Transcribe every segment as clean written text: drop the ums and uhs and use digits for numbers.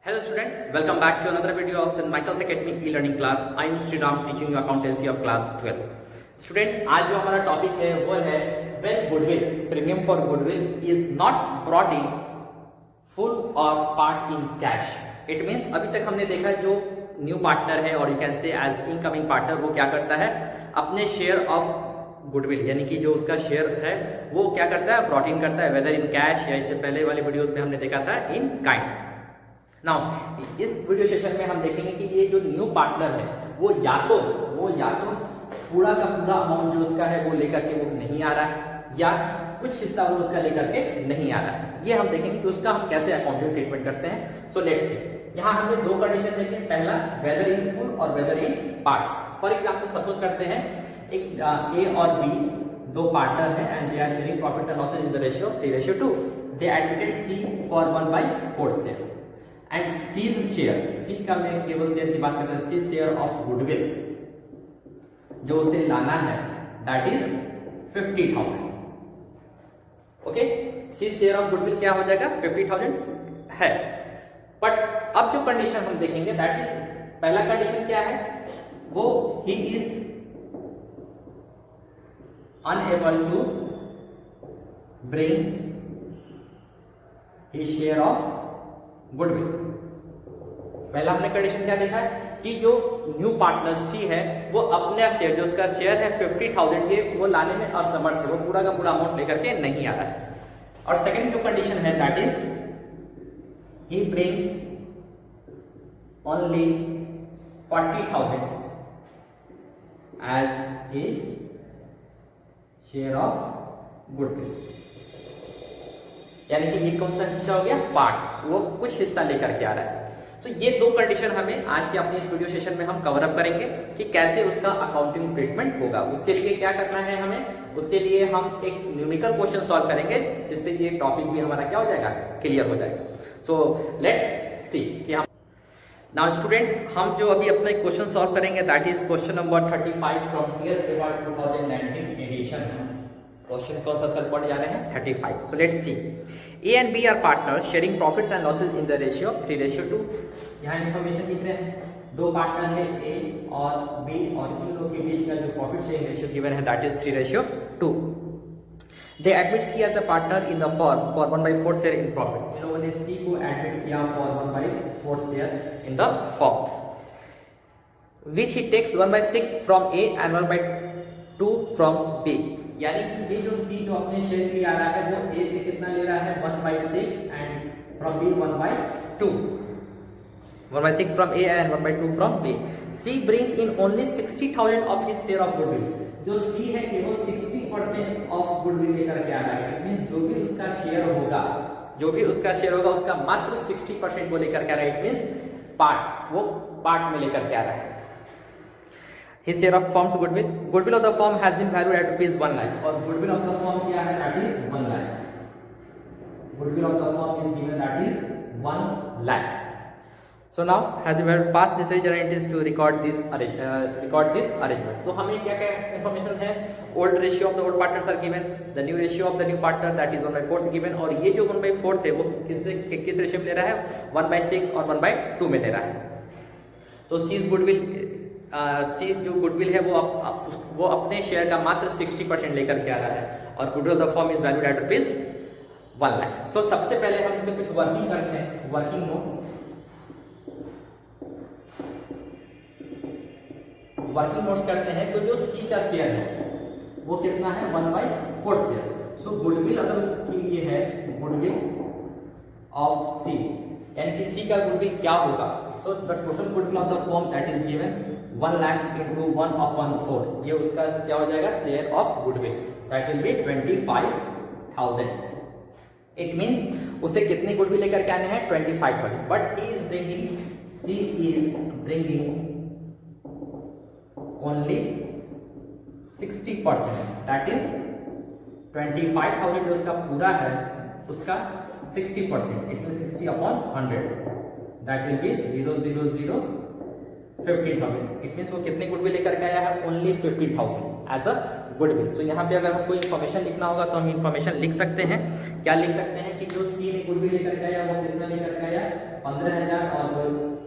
Hello student, welcome back to another video of St. Michael's Academy e-learning class. I am Sriram teaching you accountancy of class 12. Student, आज जो हमारा topic है वो है when goodwill, premium for goodwill is not brought in full or part in cash. It means अभी तक हमने देखा जो न्यू पार्टनर है और you can say as incoming partner वो क्या करता है अपने शेयर ऑफ गुडविल यानी कि जो उसका शेयर है वो क्या करता है ब्रॉट इन करता है वेदर इन कैश या इससे पहले वाली वीडियोस में हमने देखा था इन काइंड। नाउ इस वीडियो सेशन में हम देखेंगे कि ये जो न्यू पार्टनर है वो या तो पूरा का पूरा अमाउंट जो उसका है वो लेकर के वो नहीं आ रहा है या कुछ हिस्सा वो उसका लेकर के नहीं आ रहा है। ये हम देखेंगे कि उसका हम कैसे अकाउंटिंग ट्रीटमेंट करते हैं। सो लेट्स सी, यहाँ हमने दो कंडीशन देखे, पहला whether in full or whether in part. For example suppose करते हैं एक ए और बी दो पार्टनर है and they are sharing profit and losses in the ratio 3:2। They admitted C for 1/4 share and C's share, C का मैं केवल share की बात करते हैं, सी शेयर ऑफ गुडविल जो उसे लाना है that is 50,000। Okay, C share of goodwill क्या हो जाएगा 50,000 है। बट अब जो कंडीशन हम देखेंगे दैट इज, पहला कंडीशन क्या है वो he is unable to bring his share of goodwill. पहला हमने कंडीशन क्या देखा है कि जो न्यू पार्टनर सी है वो अपने शेयर जो उसका शेयर है 50,000 के वो लाने में असमर्थ है, वो पूरा का पूरा अमाउंट लेकर के नहीं आ रहा है। और सेकंड जो कंडीशन है that is he brings only 40,000 as his share of goodwill, यानी कि ये कौन सा हिस्सा हो गया पार्ट, वो कुछ हिस्सा लेकर के आ रहा है। तो ये दो कंडीशन हमें आज के अपने इस वीडियो सेशन में हम कवर अप करेंगे कि कैसे उसका अकाउंटिंग ट्रीटमेंट होगा। उसके लिए क्या करना है हमें, उसके लिए हम एक न्यूमेरिकल क्वेश्चन सॉल्व करेंगे जिससे ये टॉपिक भी हमारा क्या हो जाएगा क्लियर हो जाएगा। सो लेट्स सी कि हम नाउ स्टूडेंट हम जो अभी अपना क्वेश्चन सॉल्व करेंगे that is question number 35 from TS अवार्ड 2019 एडिशन। क्वेश्चन कौन सा सर पढ़ जा रहे हैं 35। So let's see, A and B are partners sharing profits and losses in the ratio 3:2। यहाँ इन्फॉर्मेशन दिख रहे हैं, दो पार्टनर है A और B और इन लोग के बीच का जो प्रॉफिट शेयरिंग रेशियो गिवन है that is 3:2। They admit C as a partner in the firm for 1/4 share in profit। इन लोगों ने C को एडमिट किया for 1/4 share in the firm, which he takes 1/6 from A and 1/2 from B। यानी कि ये जो C जो अपने शेयर की आ रहा है वो A से कितना ले रहा है 1/6 and from B 1/2, 1/6 from A and 1/2 from B। C brings in only 60,000 of his share of goodwill। जो C है केवल 60% ऑफ गुडविल लेकर के आ रहा है। इट मींस जो भी उसका शेयर होगा उसका मात्र 60% वो लेकर के आ रहा है। इट मींस पार्ट में लेकर के आ रहा है। His share of firm's goodwill, goodwill of the firm has been valued at rupees 1 lakh। और goodwill of the firm क्या है that is 1 lakh। goodwill of the firm is given that is 1 lakh। So now has you passed this arrangements to record this arrangement। तो हमें क्या क्या information है, old ratio of the old partners are given, the new ratio of the new partner that is 1/4 given, और ये जो 1/4 है वो किस रेशियो में ले रहा है 1/6 और 1/2 में ले रहा है। तो C गुडविल सी जो गुडविल है वो अपने शेयर का मात्र 60% लेकर के आ रहा है और goodwill of the firm is valued at rupees 1 lakh. So सबसे पहले हम इसमें कुछ वर्किंग करते हैं, वर्किंग नोट्स करते हैं। तो जो सी का शेयर है वो कितना है 1/4 शेयर। सो गुडविल अगर उसके लिए है गुडविल ऑफ सी, यानी कि सी का गुडविल क्या होगा, so the total goodwill of the firm that is given 1 lakh into 1/4, ये उसका क्या हो जाएगा share of goodwill that will be 25,000। It means उसे कितनी गुडविल लेकर के आने हैं 25,000। But C is bringing only 60%, that is 25,000 जो उसका पूरा है उसका 60%, it means 60/100 that will be 000 15,000। इट मींस वो कितने गुडविल लेकर के आया है ओनली 50,000 एज अ गुडविल। तो यहाँ पे अगर हमको इन्फॉर्मेशन लिखना होगा तो हम इन्फॉर्मेशन लिख सकते हैं, क्या लिख सकते हैं कि जो सी ने गुडविल लेकर के आया वो कितना लेकर के आया 15,000 और जो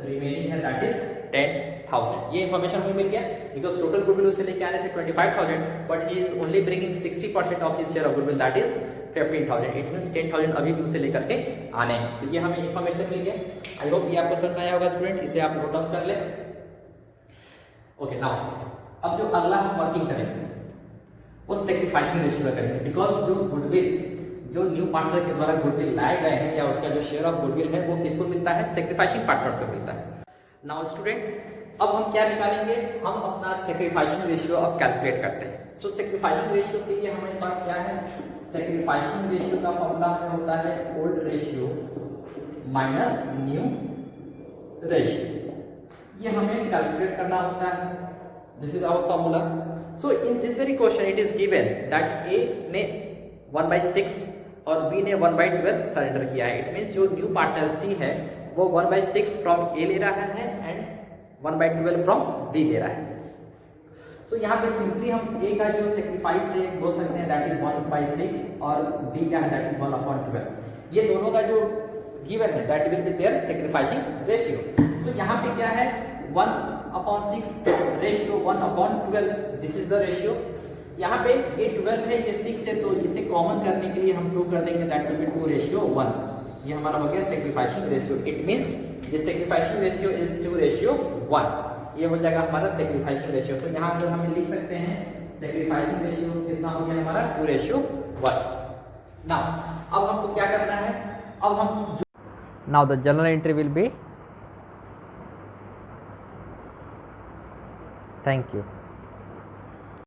रिमेनिंग है दैट इज 10,000। ये इन्फॉर्मेशन हमें मिल गया बिकॉज टोटल गुडविल उसे लेके आने थे 25,000 but he is only bringing 60% of his share of goodwill that is 15,000। इट मींस 10,000 अभी भी उसे लेकर के आने हैं। तो ये हमें इन्फॉर्मेशन मिल गया। आई होप ये आपको समझ में आया होगा स्टूडेंट, इसे आप नोट डाउन कर ले। ओके नाउ अब जो अगला हम वर्किंग करेंगे वो सेक्रीफाइसिंग रेशियो का करेंगे बिकॉज जो गुडविल जो न्यू पार्टनर के द्वारा गुडविल लाए गए हैं या उसका जो शेयर ऑफ गुडविल है वो किसको मिलता है, सेक्रीफाइसिंग पार्टनर्स को मिलता है। नाउ स्टूडेंट अब हम क्या निकालेंगे, हम अपना सेक्रीफाइसिंग रेशियो अब कैलकुलेट करते हैं। सो सेक्रीफाइसिंग रेशियो के लिए हमारे पास क्या है, सेक्रीफाइसिंग रेशियो का फॉर्मूला हमें होता है old ratio minus new ratio. ये हमें कैलकुलेट करना होता है। This is our formula. So in this very question it is given that A ने 1/6 और बी ने 1/12 सरेंडर किया है। इट मींस जो न्यू पार्टनर सी है वो 1/6 फ्रॉम ए ले रहा है एंड 1/12 फ्रॉम बी ले रहा है। सो यहाँ पे सिंपली हम ए का जो सेक्रीफाइस है बोल सकते हैं दैट इज 1/6 और बी का है दैट इज 1/12। ये दोनों का जो गिवन है that will be their sacrificing ratio. So यहाँ पे क्या है 1/6 ratio 1/12 this is the ratio. यहाँ पे ये 12 है ये 6 है तो इसे कॉमन करने के लिए हम 2 कर देंगे दैट विल बी 2:1। ये हमारा हो गया सेक्रीफाइसिंग रेशियो। इट मींस ये सेक्रीफाइसिंग रेशियो इज 2:1। ये हो जाएगा हमारा सेक्रीफाइसिंग रेशियो। तो यहाँ पर हम लिख सकते हैं सेक्रीफाइसिंग रेशियो कितना हो गया हमारा 2:1। नाउ अब हमको क्या करना है, अब हम now the journal entry will be thank you.